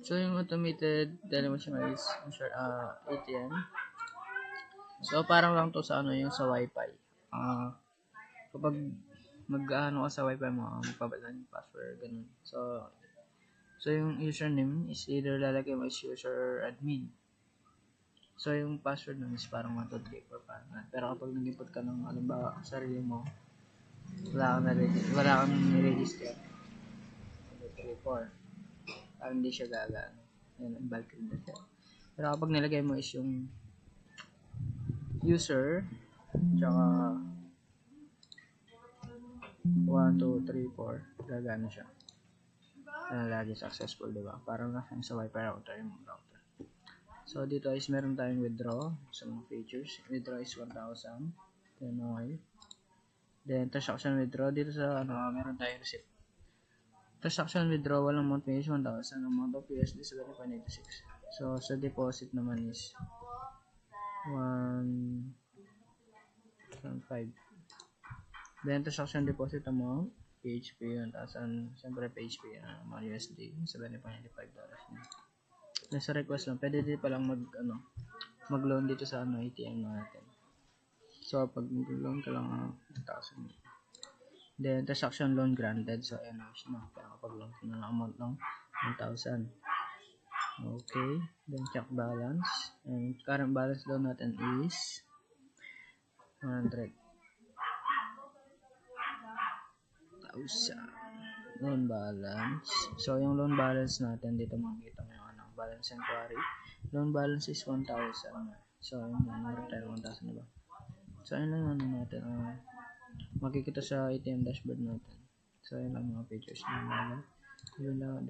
So, yung automated telemetry is ATM. So, parang lang to sa yung sa Wi-Fi. Kapag mag-ano ka sa Wi-Fi mo, magpapalitan yung password, ganun. So yung username is either lalagay mo is user or admin. So yung password nun is parang 1, 2, 3, 4, 5. Pero kapag nag-input ka ng alimbawa sarili mo, wala kang niregister. 1, 2, 3, 4. Parang hindi siya gagano. Yan, invalid na siya. Pero kapag nilagay mo is yung user, tsaka 1, 2, 3, 4, gagana siya. Lagi successful, diba? Parang nasa sa Wi-Fi router yung router. So, dito is meron tayong withdraw sa mga features. Withdraw is 1,000. Then, okay. Then, transaction withdraw. Dito sa, meron tayong receipt. Transaction withdrawal ng amount is 1,000. Amount of USD 7.86. So, sa deposit naman is 1.5. Then, transaction deposit amount PHP 1,000. Siyempre, PHP mga USD $7.95 na. Nasa request lang. Pwede din palang mag-loan dito sa ATM natin. So, pag mag-loan ka lang 1,000. Then, transaction loan granted. So, ayan na siya. Pero kapag loan ka na ng amount ng 1,000. Okay. Then, check balance. And current balance loan natin is 100,000. Loan balance. So, yung loan balance natin, dito makikita mo yung balance inquiry. Loan balance is 1,000. So, yun lang. Meron tayo 1,000, diba? So, yun lang natin. Makikita sa ATM dashboard natin. So, yun lang mga features na yun lang. Yun lang.